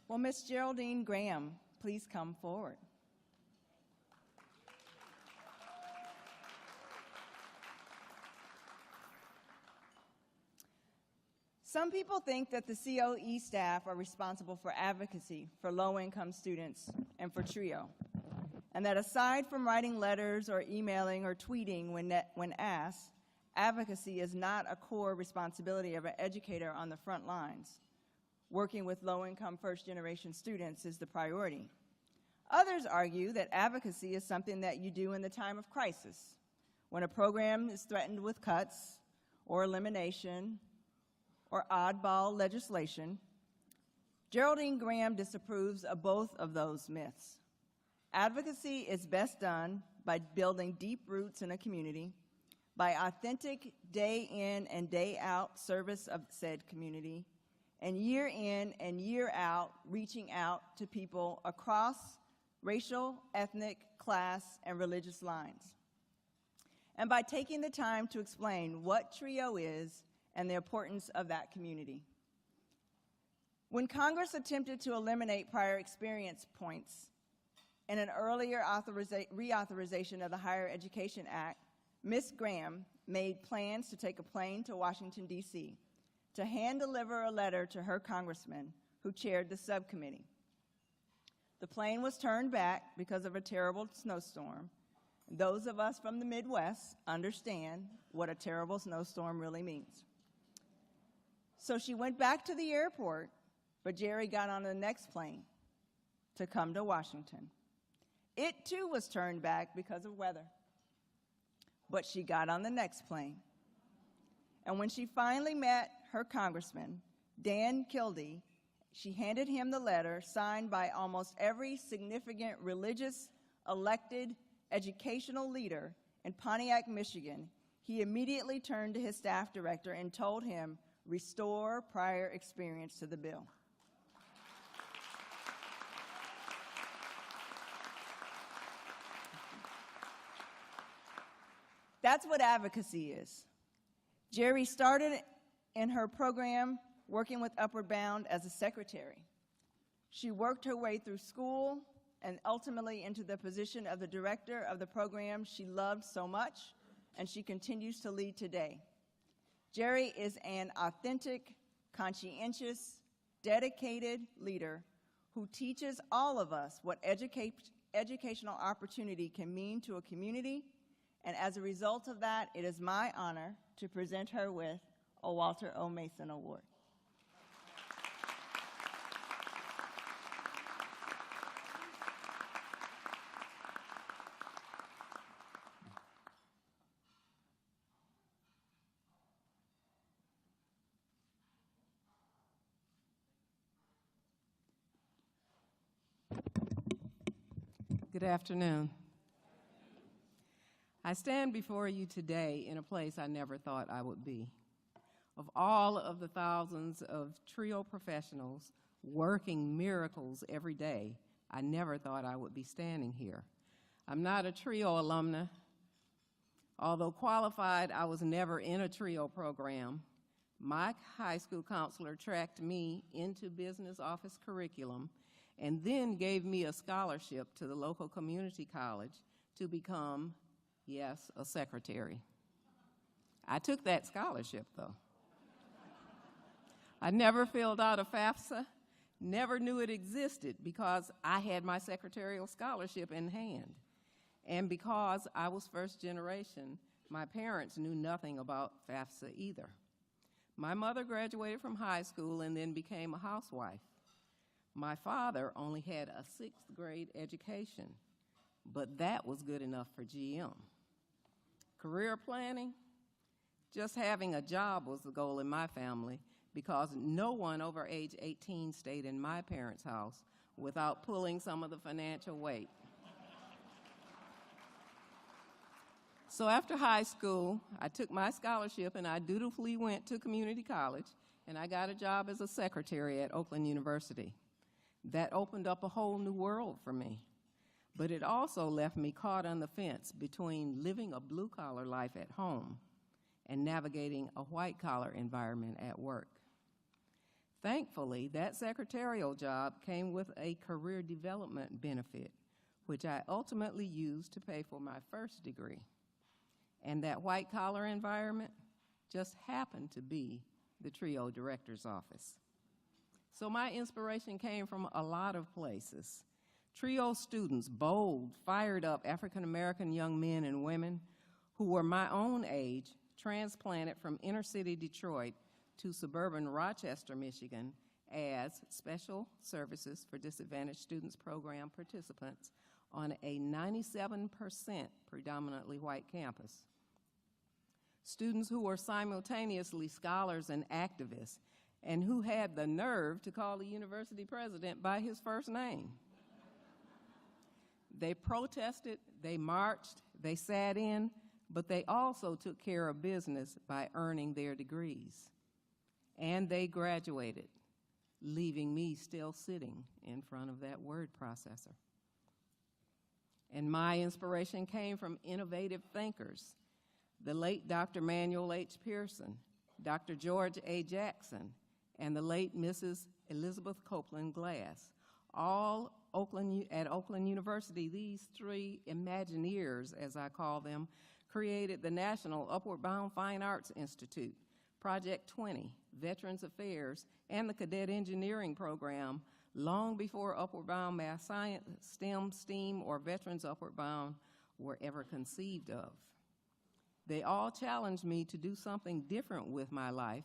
Will Miss Geraldine Graham please come forward? Some people think that the COE staff are responsible for advocacy for low-income students and for TRIO, and that aside from writing letters or emailing or tweeting when asked, advocacy is not a core responsibility of an educator on the front lines. Working with low-income first-generation students is the priority. Others argue that advocacy is something that you do in the time of crisis, when a program is threatened with cuts or elimination or oddball legislation. Geraldine Graham disapproves of both of those myths. Advocacy is best done by building deep roots in a community, by authentic day in and day out service of said community, and year in and year out reaching out to people across racial, ethnic, class, and religious lines. And by taking the time to explain what TRIO is and the importance of that community. When Congress attempted to eliminate prior experience points in an earlier reauthorization of the Higher Education Act, Ms. Graham made plans to take a plane to Washington, D.C. to hand-deliver a letter to her congressman who chaired the subcommittee. The plane was turned back because of a terrible snowstorm. Those of us from the Midwest understand what a terrible snowstorm really means. So she went back to the airport, but Jerry got on the next plane to come to Washington. It too was turned back because of weather, but she got on the next plane. And when she finally met her congressman, Dan Kildee, she handed him the letter signed by almost every significant religious, elected, educational leader in Pontiac, Michigan. He immediately turned to his staff director and told him, restore prior experience to the bill. That's what advocacy is. Jerry started in her program working with Upward Bound as a secretary. She worked her way through school and ultimately into the position of the director of the program she loved so much, and she continues to lead today. Jerry is an authentic, conscientious, dedicated leader who teaches all of us what educational opportunity can mean to a community, and as a result of that, it is my honor to present her with a Walter O. Mason Award. Good afternoon. I stand before you today in a place I never thought I would be. Of all of the thousands of TRIO professionals working miracles every day, I never thought I would be standing here. I'm not a TRIO alumna. Although qualified, I was never in a TRIO program. My high school counselor tracked me into business office curriculum and then gave me a scholarship to the local community college to become, yes, a secretary. I took that scholarship, though. I never filled out a FAFSA, never knew it existed because I had my secretarial scholarship in hand. And because I was first generation, my parents knew nothing about FAFSA either. My mother graduated from high school and then became a housewife. My father only had a sixth grade education, but that was good enough for GM. Career planning, just having a job was the goal in my family because no one over age 18 stayed in my parents' house without pulling some of the financial weight. So after high school, I took my scholarship and I dutifully went to community college and I got a job as a secretary at Oakland University. That opened up a whole new world for me. But it also left me caught on the fence between living a blue-collar life at home and navigating a white-collar environment at work. Thankfully, that secretarial job came with a career development benefit, which I ultimately used to pay for my first degree. And that white-collar environment just happened to be the TRIO director's office. So my inspiration came from a lot of places. TRIO students, bold, fired-up African-American young men and women who were my own age, transplanted from inner-city Detroit to suburban Rochester, Michigan, as Special Services for Disadvantaged Students program participants on a 97% predominantly white campus. Students who were simultaneously scholars and activists, and who had the nerve to call the university president by his first name. They protested, they marched, they sat in, but they also took care of business by earning their degrees. And they graduated, leaving me still sitting in front of that word processor. And my inspiration came from innovative thinkers, the late Dr. Manuel H. Pearson, Dr. George A. Jackson, and the late Mrs. Elizabeth Copeland Glass. All at Oakland University, these three Imagineers, as I call them, created the National Upward Bound Fine Arts Institute, Project 20, Veterans Affairs, and the Cadet Engineering Program long before Upward Bound Math Science, STEM, STEAM, or Veterans Upward Bound were ever conceived of. They all challenged me to do something different with my life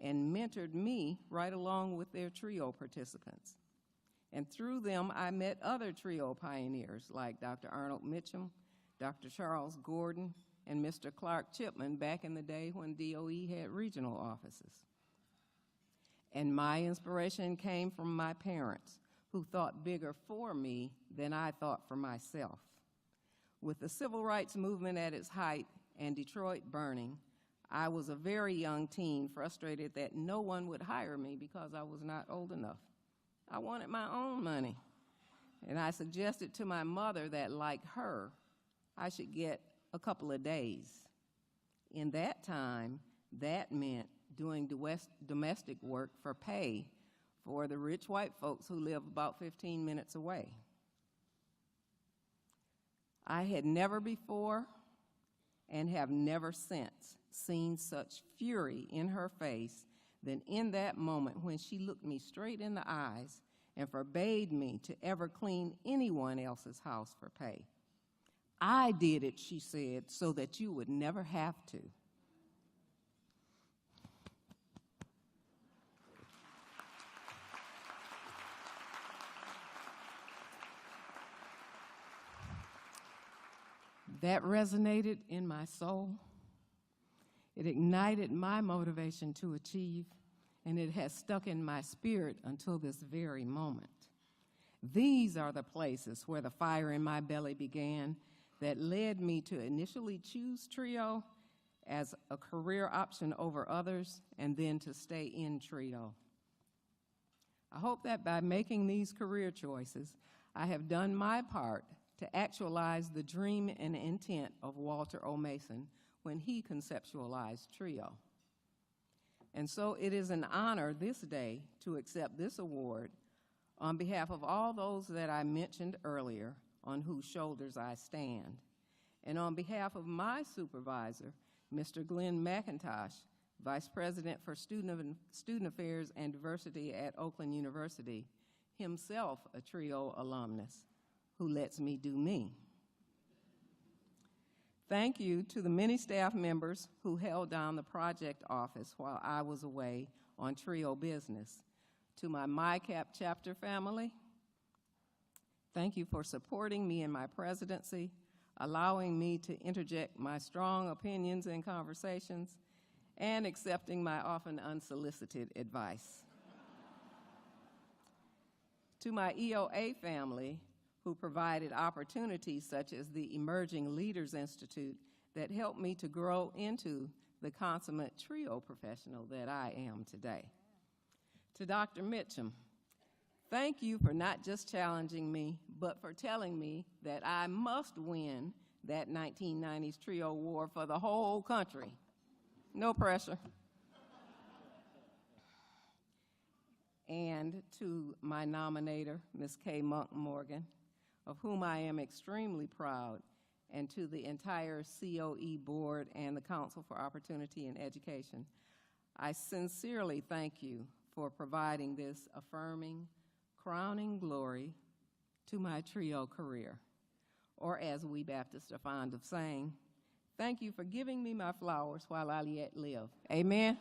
and mentored me right along with their TRIO participants. And through them, I met other TRIO pioneers like Dr. Arnold Mitchum, Dr. Charles Gordon, and Mr. Clark Chipman back in the day when DOE had regional offices. And my inspiration came from my parents, who thought bigger for me than I thought for myself. With the civil rights movement at its height and Detroit burning, I was a very young teen, frustrated that no one would hire me because I was not old enough. I wanted my own money. And I suggested to my mother that, like her, I should get a couple of days. In that time, that meant doing domestic work for pay for the rich white folks who live about 15 minutes away. I had never before and have never since seen such fury in her face than in that moment when she looked me straight in the eyes and forbade me to ever clean anyone else's house for pay. I did it, she said, so that you would never have to. That resonated in my soul. It ignited my motivation to achieve, and it has stuck in my spirit until this very moment. These are the places where the fire in my belly began that led me to initially choose TRIO as a career option over others, and then to stay in TRIO. I hope that by making these career choices, I have done my part to actualize the dream and intent of Walter O. Mason when he conceptualized TRIO. And so it is an honor this day to accept this award on behalf of all those that I mentioned earlier, on whose shoulders I stand, and on behalf of my supervisor, Mr. Glenn McIntosh, Vice President for Student Affairs and Diversity at Oakland University, himself a TRIO alumnus, who lets me do me. Thank you to the many staff members who held down the project office while I was away on TRIO business. To my MyCap chapter family, thank you for supporting me in my presidency, allowing me to interject my strong opinions in conversations, and accepting my often unsolicited advice. To my EOA family, who provided opportunities such as the Emerging Leaders Institute that helped me to grow into the consummate TRIO professional that I am today. To Dr. Mitchum, thank you for not just challenging me, but for telling me that I must win that 1990s TRIO award for the whole country. No pressure. and to my nominator, Ms. Kay Monk Morgan, of whom I am extremely proud, and to the entire COE board and the Council for Opportunity in Education. I sincerely thank you for providing this affirming, crowning glory to my trio career. Or as we Baptists are fond of saying, thank you for giving me my flowers while I yet live. Amen.